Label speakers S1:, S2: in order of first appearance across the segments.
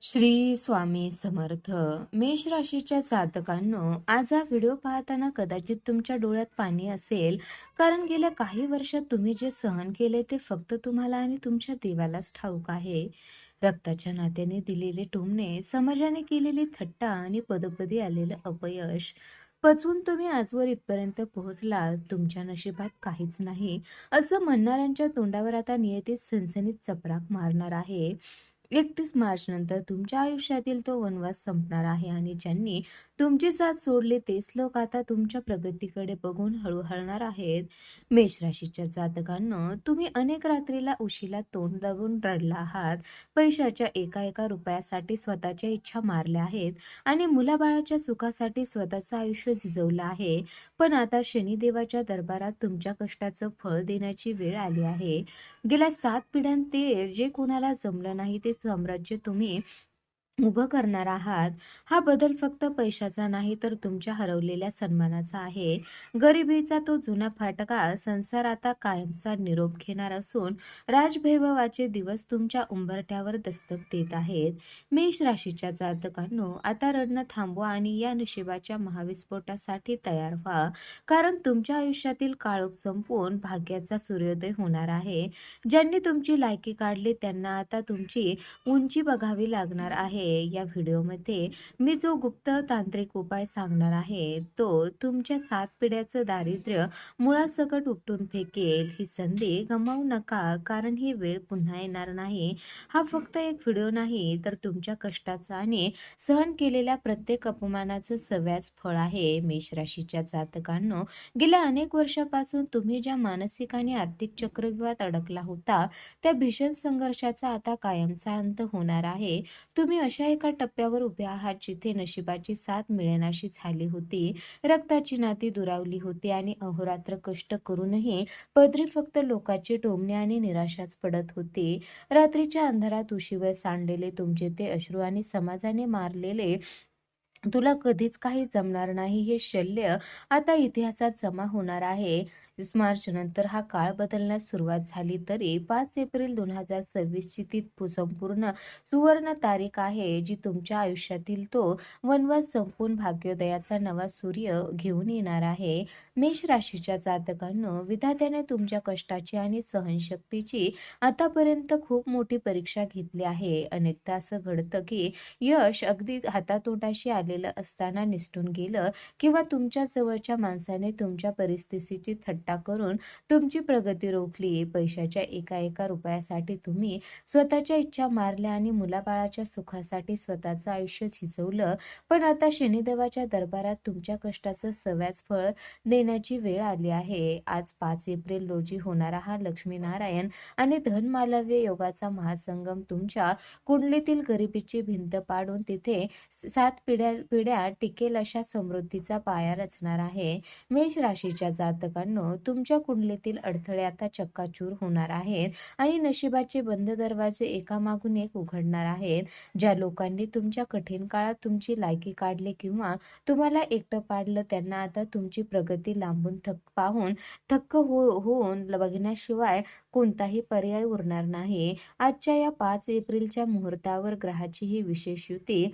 S1: श्री स्वामी समर्थ. मेष राशीच्या जातकांनो, आज हा व्हिडिओ पाहताना कदाचित तुमच्या डोळ्यात पाणी असेल, कारण गेल्या काही वर्षात तुम्ही जे सहन केले ते फक्त तुम्हाला आणि तुमच्या देवालाच ठाऊक आहे. रक्ताच्या नात्याने दिलेले टोमणे, समाजाने केलेली थट्टा आणि पदोपदी आलेलं अपयश पचवून तुम्ही आजवर इथपर्यंत पोहोचला. तुमच्या नशिबात काहीच नाही असं म्हणणाऱ्यांच्या तोंडावर आता नियतीच सनसनीत चपराक मारणार आहे. 31 मार्च नंतर तुमच्या आयुष्यातील तो वनवास संपणार आहे आणि ज्यांनी तुमची साथ सोडली तेच लोक आता तुमच्या प्रगतीकडे बघून हळूहळणार आहेत. मेष राशीच्या जातकांनो, तुम्ही अनेक रात्रीला उशीला तोंड दाबून रडला आहात. पैशाच्या एका एका रुपयासाठी स्वतःच्या इच्छा मारल्या आहेत आणि मुलाबाळाच्या सुखासाठी स्वतःचं आयुष्य झिजवलं आहे. पण आता शनिदेवाच्या दरबारात तुमच्या कष्टाचं फळ देण्याची वेळ आली आहे. गेल्या 7 पिढ्यात ते जे कोणाला जमलं नाही ते साम्राज्य तुम्ही उभं करणार आहात. हा बदल फक्त पैशाचा नाही तर तुमच्या हरवलेल्या सन्मानाचा आहे. गरिबीचा तो जुना फाटका संसार आता कायमचा निरोप घेणार असून राजवैभवाचे दिवस तुमच्या उंबरठ्यावर दस्तक देत आहेत. मेष राशीच्या जातकांनो, आता रडणं थांबवा आणि या नशिबाच्या महाविस्फोटासाठी तयार व्हा, कारण तुमच्या आयुष्यातील काळोख संपून भाग्याचा सूर्योदय होणार आहे. ज्यांनी तुमची लायकी काढली त्यांना आता तुमची उंची बघावी लागणार आहे. या व्हिडिओमध्ये मी जो गुप्त तांत्रिक उपाय सांगणार आहे तो तुमच्या 7 पिढ्याचं दारिद्र्य मुळासकट उपटून फेकेल. ही संधी गमावू नका, कारण ही वेळ पुन्हा येणार नाही. हा फक्त एक व्हिडिओ नाही तर तुमच्या कष्टाचा आणि सहन केलेल्या प्रत्येक अपमानाचं सव्याज फळ आहे. मेष राशीच्या जातकांनो, गेल्या अनेक वर्षापासून तुम्ही ज्या मानसिक आणि आर्थिक चक्रव्यूहात अडकला होता त्या भीषण संघर्षाचा आता कायमचा अंत होणार आहे. तुम्ही अशा एका टप्प्यावर उभे आहात जिथे नशिबाची साथ मिळेनाशी झाली होती, रक्ताची नाती दुरावली होती आणि अहोरात्र कष्ट करूनही पदरी फक्त लोकांचे टोमणे आणि निराशाच पडत होती. रात्रीच्या अंधारात उशीवर सांडलेले तुमचे ते अश्रू आणि समाजाने मारलेले तुला कधीच काही जमणार नाही हे शल्य आता इतिहासात जमा होणार आहे. मार्च नंतर हा काळ बदलण्यास सुरुवात झाली तरी 5 एप्रिल 2026 ची ती संपूर्ण सुवर्ण तारीख आहे जी तुमच्या आयुष्यातील तो वनवास संपून भाग्योदयाचा नवा सूर्य घेऊन येणार आहे. मेष राशीच्या जातकांनो, विधात्याने तुमच्या कष्टाची आणि सहनशक्तीची आतापर्यंत खूप मोठी परीक्षा घेतली आहे. अनेकदा असं घडतं की यश अगदी हातातोंडाशी आलेलं असताना निसटून गेलं किंवा तुमच्या जवळच्या माणसाने तुमच्या परिस्थितीची थट्टा करून तुमची प्रगती रोखली. पैशाच्या एका एका रुपयासाठी तुम्ही स्वतःच्या इच्छा मारल्या आणि मुलाबाळाच्या सुखासाठी स्वतःचं आयुष्य झिजवलं. पण आता शनिदेवाच्या दरबारात तुमच्या कष्टाचं सव्याज फळ देण्याची वेळ आली आहे. आज 5 एप्रिल रोजी होणारा हा लक्ष्मीनारायण आणि धनमालव्य योगाचा महासंगम तुमच्या कुंडलीतील गरिबीची भिंत पाडून तिथे 7 पिढ्या टिकेल अशा समृद्धीचा पाया रचणार आहे. मेष राशीच्या जातकांनो, तुमच्या कुंडलीतील अडथळे आता चक्काचूर होणार आहेत आणि नशिबाचे बंद दरवाजे एकामागून एक उघडणार आहेत. ज्या लोकांनी तुमच्या कठीण काळात तुमची लायकी काढली किंवा तुम्हाला एकटं पाडलं त्यांना आता तुमची प्रगती लांबून पाहून थक्क होऊन बघण्याशिवाय कोणताही पर्याय उरणार नाही. आजच्या या 5 एप्रिलच्या मुहूर्तावर ग्रहाची ही विशेष युती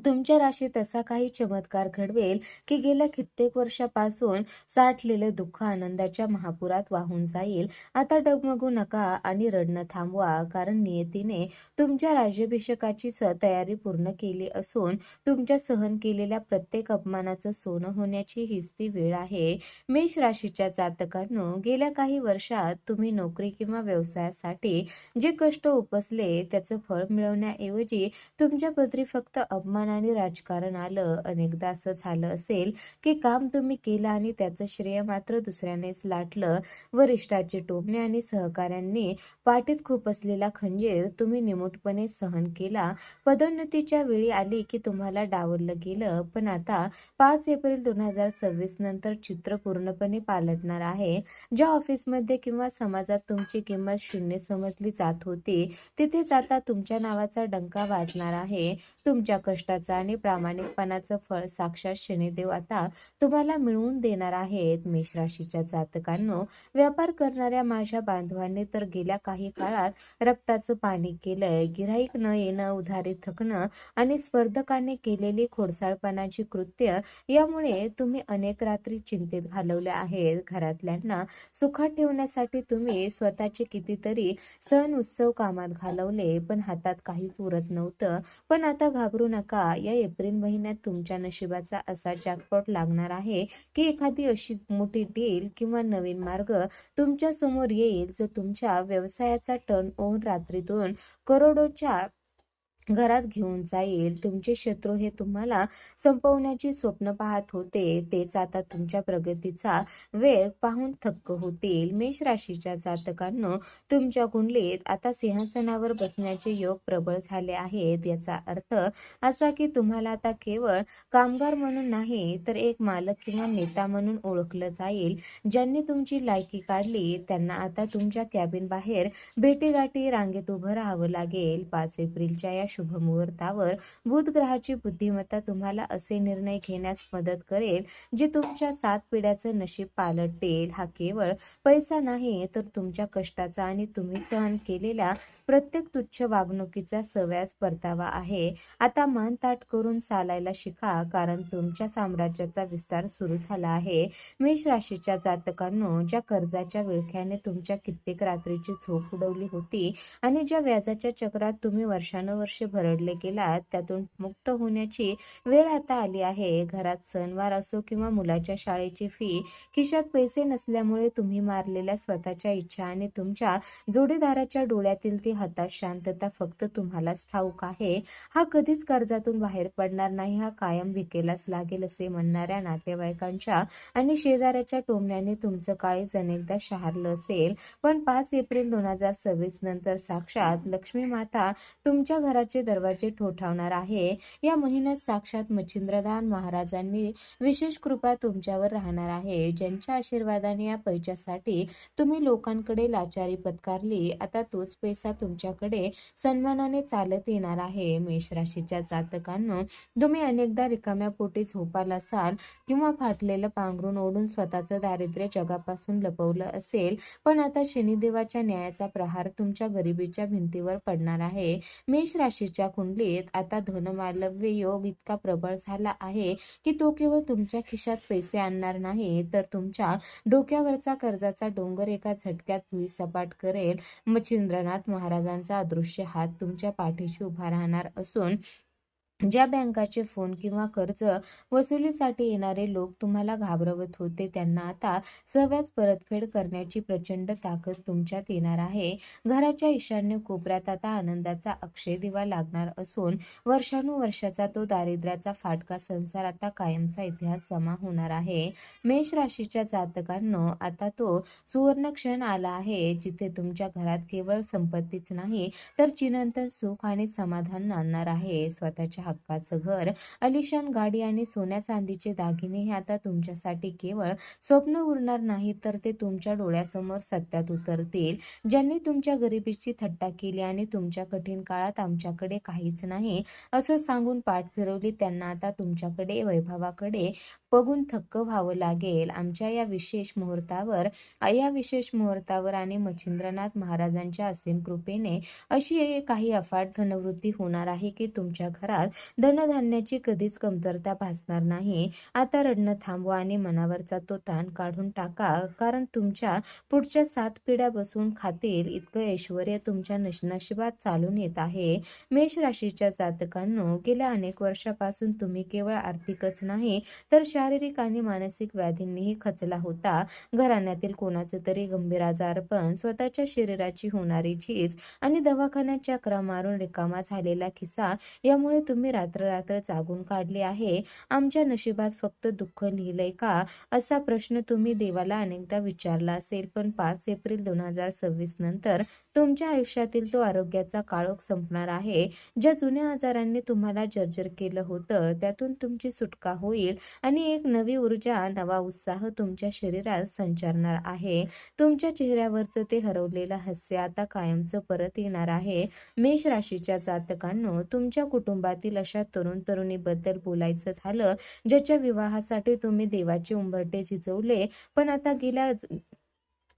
S1: तुमच्या राशीत असा काही चमत्कार घडवेल की गेल्या कित्येक वर्षापासून साठलेले दुःख आनंदाच्या महापुरात वाहून जाईल. आता डगमगू नका आणि रडणं थांबवा, कारण नियतीने तुमच्या राज्याभिषेकाची तयारी पूर्ण केली असून तुमच्या सहन केलेल्या प्रत्येक अपमानाचं सोनं होण्याची हीच ती वेळ आहे. मेष राशीच्या जातकांनो, गेल्या काही वर्षात तुम्ही नोकरी किंवा व्यवसायासाठी जे कष्ट उपसले त्याचं फळ मिळवण्याऐवजी तुमच्या पदरी फक्त आणि राजकारण आलं. अनेकदा असं झालं असेल की काम तुम्ही केलं आणि त्याचं श्रेय मात्र दुसऱ्यानेच लाटलं. वरिष्ठाचे टोमणे आणि सहकाऱ्यांनी पाठीत खूप असलेला खंजीर तुम्ही निमूटपणे सहन केला. पदोन्नतीच्या वेळी आली की तुम्हाला डावललं गेलं. पण आता 5 एप्रिल 2026 नंतर चित्र पूर्णपणे पालटणार आहे. ज्या ऑफिसमध्ये किंवा समाजात तुमची किंमत शून्य समजली जात होती तिथेच आता तुमच्या नावाचा डंका वाजणार आहे. तुमच्या कष्टाचं आणि प्रामाणिकपणाचं फळ साक्षात शनिदेव आता तुम्हाला मिळवून देणार आहेत. मेष राशीच्या जातकांनो, व्यापार करणाऱ्या माझ्या बांधवांनी तर गेल्या काही काळात रक्ताचं पाणी केलंय. गिऱ्हाईक न येणं, उधारी थकणं आणि स्पर्धकांनी केलेली खोडसाळपणाची कृत्य यामुळे तुम्ही अनेक रात्री चिंतेत घालवल्या आहेत. घरातल्यांना सुखात ठेवण्यासाठी तुम्ही स्वतःचे कितीतरी सण उत्सव कामात घालवले, पण हातात काहीच उरत नव्हतं. पण आता घाबरू नका. या एप्रिल महिन्यात तुमच्या नशिबाचा असा जॅकपॉट लागणार आहे की एखादी अशी मोठी डील किंवा नवीन मार्ग तुमच्या समोर येईल जो तुमच्या व्यवसायाचा टर्न ओव्हर रात्रीतून करोडोच्या घरात घेऊन जाईल. तुमचे शत्रू हे तुम्हाला संपवण्याची स्वप्न पाहत होते, तेच आता तुमच्या प्रगतीचा वेग पाहून थक्क होतील. मेष राशीच्या जातकांनो, तुमच्या कुंडलीत आता सिंहासनावर बसण्याचे योग प्रबळ झाले आहेत. याचा अर्थ असा की तुम्हाला आता केवळ कामगार म्हणून नाही तर एक मालक किंवा नेता म्हणून ओळखलं जाईल. ज्यांनी तुमची लायकी काढली त्यांना आता तुमच्या कॅबिन बाहेर भेटीगाठी रांगेत उभं राहावं लागेल. 5 एप्रिलच्या या शुभमुहूर्तावर बुध ग्रहाची बुद्धिमत्ता तुम्हाला असे निर्णय घेण्यास मदत करेल जे तुमच्या 7 पिढ्याचं नशीब पालटेल. हा केवळ पैसा नाही तर तुमच्या कष्टाचा आणि तुम्ही सहन केलेल्या प्रत्येक तुच्छ वागणुकीचा सव्याज परतावा आहे. आता मान ताठ करून चालायला शिका, कारण तुमच्या साम्राज्याचा विस्तार सुरू झाला आहे. मेष राशीच्या जातकांनो, ज्या कर्जाच्या विळख्याने तुमच्या कित्येक रात्रीची झोप उडवली होती आणि ज्या व्याजाच्या चक्रात तुम्ही वर्षानुवर्षे भरडले गेलात, त्यातून मुक्त होण्याची वेळ आता आली आहे. घरात सणवार असो किंवा मुलाच्या शाळेची फी, खिशात पैसे नसल्यामुळे तुम्ही मारलेल्या स्वतःच्या इच्छा आणि तुमच्या जोडीदाराच्या डोळ्यातील ती हताश शांतता फक्त तुम्हालाच ठाऊक आहे. हा कधीच कर्जातून बाहेर पडणार नाही, हा कायम भिकेलाच लागेल असे म्हणणाऱ्या नातेवाईकांच्या आणि शेजाऱ्याच्या टोमण्याने तुमचं काळीज अनेकदा शहारलं असेल. पण 5 एप्रिल 2026 नंतर साक्षात लक्ष्मी माता तुमच्या घराचे दरवाजे ठोठावणार आहे. या महिन्यात साक्षात मच्छिंद्रदान महाराजांनी विशेष कृपा तुमच्यावर राहणार आहे. ज्यांच्या आशीर्वादाने या पैशासाठी तुम्ही लोकांकडे लाचारी पत्कारली, आता तोच पैसा तुमच्याकडे सन्मानाने चालत येणार आहे. मेष राशीच्या जातकांनो, तुम्ही अनेकदा रिकाम्या पोटी झोपाल असाल किंवा फाटलेलं पांघरून ओढून स्वतःचं दारिद्र्य जगापासून लपवलं असेल, पण आता शनिदेवाच्या न्यायाचा प्रहार तुमच्या गरिबीच्या भिंतीवर पडणार आहे. मेष राशीच्या कुंडलीत आता धनमालव्य योग इतका प्रबळ झाला आहे की तो केवळ तुमच्या खिशात पैसे आणणार नाही तर तुमच्या डोक्यावरचा कर्जाचा डोंगर एका झटक्यात भुईसपाट करेल. मच्छिंद्रनाथ महाराजांचा अदृश्य हात तुमच्या पाठीशी उभा राहणार असून ज्या बँकाचे फोन किंवा कर्ज वसुलीसाठी येणारे लोक तुम्हाला घाबरवत होते, त्यांना आता सव्याज परतफेड करण्याची प्रचंड ताकद तुमच्यात येणार आहे. घराच्या ईशान्य कोपऱ्यात आता आनंदाचा अक्षय दिवा लागणार असून वर्षानुवर्षाचा तो दारिद्र्याचा फाटका संसार आता कायमचा इतिहास जमा होणार आहे. मेष राशीच्या जातकांनो, आता तो सुवर्ण क्षण आला आहे जिथे तुमच्या घरात केवळ संपत्तीच नाही तर चिरंतन सुख आणि समाधान नांदणार आहे. स्वतःच्या हक्काचं घर, आलिशान गाडी आणि सोन्या चांदीचे दागिने हे आता तुमच्यासाठी केवळ स्वप्न उरणार नाही तर ते तुमच्या डोळ्यासमोर सत्यात उतरतील. ज्यांनी तुमच्या गरिबीची थट्टा केली आणि तुमच्या कठीण काळात आमच्याकडे काहीच नाही असं सांगून पाठ फिरवली, त्यांना आता तुमच्याकडे वैभवाकडे बघून थक्क व्हावं लागेल. आमच्या या विशेष मुहूर्तावर आणि मच्छिंद्रनाथ महाराजांच्या असीम कृपेने अशी काही अफाट धनवृद्धी होणार आहे की तुमच्या घरात धनधान्याची कधीच कमतरता भासणार नाही. आता रडणं थांबवा आणि मनावरचा तो ताण काढून टाका, कारण तुमच्या पुढच्या 7 पिढ्या बसून खातील इतकं ऐश्वर्य तुमच्या नशिबात चालून येत आहे. मेष राशीच्या जातकांनो, गेल्या अनेक वर्षापासून तुम्ही केवळ आर्थिकच नाही तर शारीरिक आणि मानसिक व्याधींनीही खचला होता. घराण्यातील कोणाचे तरी गंभीर आजारपण, स्वतःच्या शरीराची होणारी झीज आणि दवाखान्यात चक्रा मारून रिकामा झालेला खिसा यामुळे तुम्ही रात्र जागून काढली आहे. आमच्या नशिबात फक्त दुःख लिहिलंय का, असा प्रश्न तुम्ही देवाला अनेकदा विचारला असेल. पण 5 एप्रिल 2026 नंतर तुमच्या आयुष्यातील तो आरोग्याचा काळोख संपणार आहे. ज्या जुन्या आजारांनी तुम्हाला जर्जर केलं होतं त्यातून तुमची सुटका होईल आणि एक नवी ऊर्जा, नवा उत्साह तुमच्या शरीरात संचारणार आहे. तुमच्या चेहऱ्यावरचं ते हरवलेलं हास्य आता कायमचं परत येणार आहे. मेष राशीच्या जातकांनो, तुमच्या कुटुंबातील अशा तरुण-तरुणीबद्दल बोलायचं झालं, ज्याच्या विवाहासाठी तुम्ही देवाचे उंबरठे झिजवले, पण आता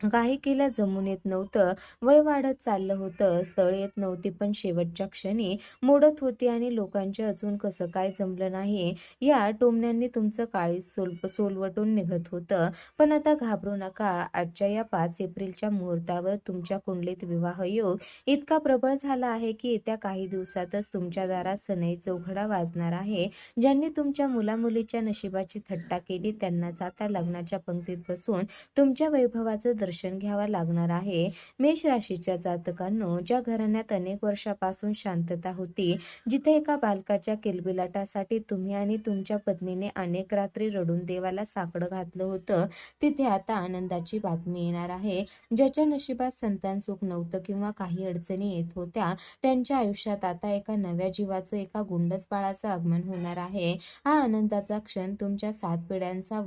S1: काही केल्या जमून येत नव्हतं. वय वाढत चाललं होतं, स्थळ येत नव्हती, पण शेवटच्या क्षणी मोडत होती आणि लोकांचे अजून कसं काय जमलं नाही या टोमण्यांनी तुमचं काळीज सोलवटून निघत होतं. पण आता घाबरू नका. आजच्या या 5 एप्रिलच्या मुहूर्तावर तुमच्या कुंडलीत विवाह योग इतका प्रबळ झाला आहे की येत्या काही दिवसातच तुमच्या दारात सनई चौघडा वाजणार आहे. ज्यांनी तुमच्या मुलामुलीच्या नशिबाची थट्टा केली त्यांनाच आता लग्नाच्या पंक्तीत बसून तुमच्या वैभवाचं दर्शन घ्यावं लागणार आहे. मेष राशीच्या जातकांनो, ज्या घराण्यात अनेक वर्षापासून शांतता होती, जिथे एका बालकाच्या किलबिलाटासाठी तुम्ही आणि तुमच्या पत्नीने अनेक रात्री रडून देवाला साकडं घातलं होतं, तिथे आता आनंदाची बातमी येणार आहे. ज्याच्या नशिबात संतान सुख नव्हतं किंवा काही अडचणी येत होत्या, त्यांच्या आयुष्यात आता एका नव्या जीवाचं, एका गुंडच बाळाचं आगमन होणार आहे. हा आनंदाचा क्षण तुमच्या 7 पिढ्यांचा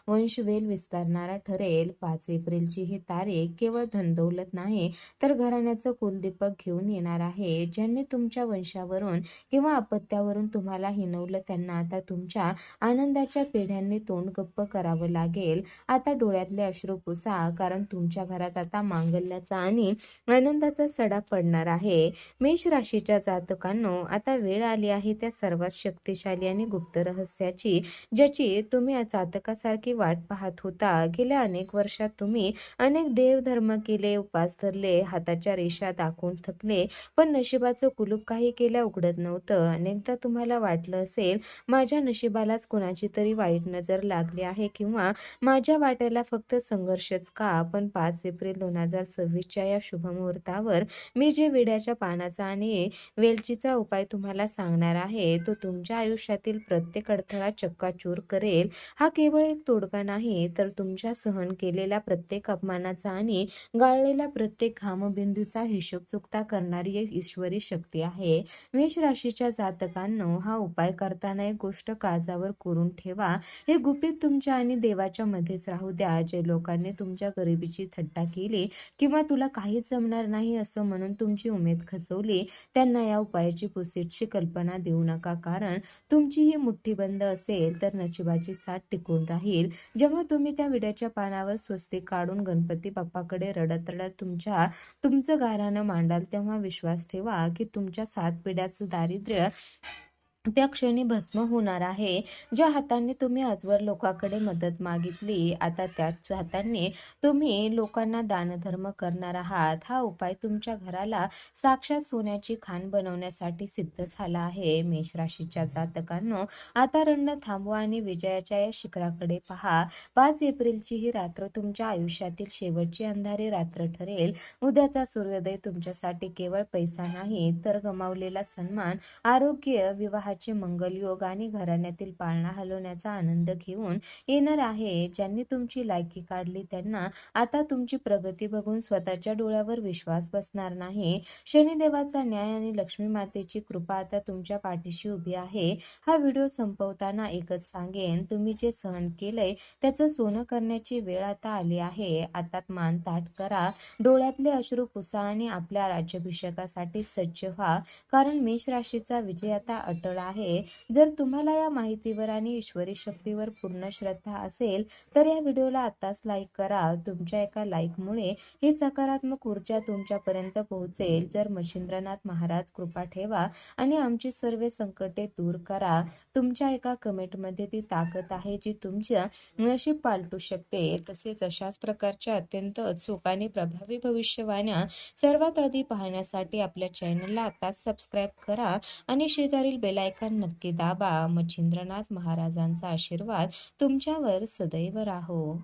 S1: वंशवेल विस्तारणारा ठरेल. 5 एप्रिलची ही तारीख केवळ धनदौलत नाही, तर घराण्याचं कुलदीपक घेऊन येणार आहे. ज्यांनी तुमच्या वंशावरून किंवा अपत्यावरून तुम्हाला हिणवलं, त्यांना आता तुमच्या आनंदाच्या पेढ्यांनी तोंड गप्प करावं लागेल. आता डोळ्यातले अश्रू पुसा, कारण तुमच्या घरात आता मांगल्याचा आणि आनंदाचा सडा पडणार आहे. मेष राशीच्या जातकांनो, आता वेळ आली आहे त्या सर्वात शक्तिशाली आणि गुप्त रहस्याची, ज्याची तुम्ही जातकासारखी वाट पाहत होता. गेल्या अनेक वर्षात तुम्ही अनेक देवधर्म केले, उपास धरले, हाताच्या रेषा दाखवून थकले, पण नशिबाचं कुलूप काही केल्या उघडत नव्हतं. अनेकदा तुम्हाला वाटलं असेल, माझ्या नशिबालाच कोणाची तरी वाईट नजर लागली आहे किंवा माझ्या वाट्याला फक्त संघर्षच का. पण 5 एप्रिल 2026च्या या शुभमुहूर्तावर मी जे विड्याच्या पानाचा आणि वेलचीचा उपाय तुम्हाला सांगणार आहे, तो तुमच्या आयुष्यातील प्रत्येक अडथळा चक्काचूर करेल. हा केवळ एक तोडगा नाही, तर तुमच्या सहन केलेल्या प्रत्येक अपमानाचा आणि गाळलेल्या प्रत्येक घामबिंदूचा हिशोब चुकता करणारी एक ईश्वरी शक्ती आहे. मेष राशीच्या जातकांनो, हा उपाय करताना एक गोष्ट काळजावर कोरून ठेवा. हे गुपित तुमच्या आणि देवाच्या मध्येच राहू द्या. जे लोकांनी तुमच्या गरिबीची थट्टा केली किंवा तुला काहीच जमणार नाही असं म्हणून तुमची उमेद खचवली, त्यांना या उपायाची पुसटशी कल्पना देऊ नका, कारण तुमची ही मुठ्ठी बंद असेल तर नशिबाची साथ टिकून राहील. जेव्हा तुम्ही त्या विड्याच्या पानावर स्वस्तिक काढून गणपती बाप्पाकडे रडत रडत तुमचं गाऱ्हाणं मांडाल, तेव्हा विश्वास ठेवा की तुमच्या 7 पिढ्याचं दारिद्र्य त्या क्षणी भस्म होणार आहे. ज्या हातांनी तुम्ही आजवर लोकांकडे मदत मागितली, आता त्याच हातांनी तुम्ही लोकांना दानधर्म करणार आहात. हा उपाय तुमच्या घराला साक्षात सोन्याची खाण बनवण्यासाठी सिद्ध झाला आहे. मेष राशीच्या जातकांनो, आता रडणं थांबवा आणि विजयाच्या या शिखराकडे पहा. 5 एप्रिलची ही रात्र तुमच्या आयुष्यातील शेवटची अंधारी रात्र ठरेल. उद्याचा सूर्योदय तुमच्यासाठी केवळ पैसा नाही, तर गमावलेला सन्मान, आरोग्य, विवाहाचे मंगलयोग आणि घराण्यातील पाळणा हलवण्याचा आनंद घेऊन येणार आहे. ज्यांनी तुमची लायकी काढली, त्यांना आता तुमची प्रगती बघून स्वतःच्या डोळ्यावर विश्वास बसणार नाही. शनिदेवाचा न्याय आणि लक्ष्मी मातेची कृपा आता तुमच्या पाठीशी उभी आहे. हा व्हिडिओ संपवताना एकच सांगेन, तुम्ही जे सहन केलंय त्याचं सोनं करण्याची वेळ आता आली आहे. आता मान ताठ करा, डोळ्यातले अश्रू पुसा आणि आपल्या राज्याभिषेकासाठी सज्ज व्हा, कारण मेष राशीचा विजय आता अटळ आहे. जर तुम्हाला या माहितीवर आणि ईश्वरी शक्तीवर पूर्ण श्रद्धा असेल, तर या व्हिडिओला आताच लाईक करा. तुमच्या एका लाईकमुळे ही सकारात्मक ऊर्जा तुमच्यापर्यंत पोहोचेल. जर मच्छिंद्रनाथ महाराज कृपा ठेवा आणि आमची सर्व संकटे दूर करा. तुमच्या एका कमेंटमध्ये ती ताकद आहे जी तुमचं नशीब पालटू शकते. तसेच अशाच प्रकारच्या अत्यंत अचूक आणि प्रभावी भविष्यवाण्या सर्वात आधी पाहण्यासाठी आपल्या चॅनलला आताच सबस्क्राईब करा आणि शेजारील बेल आयकॉन नक्की दाबा. मच्छिंद्रनाथ महाराजांचा आशीर्वाद तुमच्यावर सदैव राहो.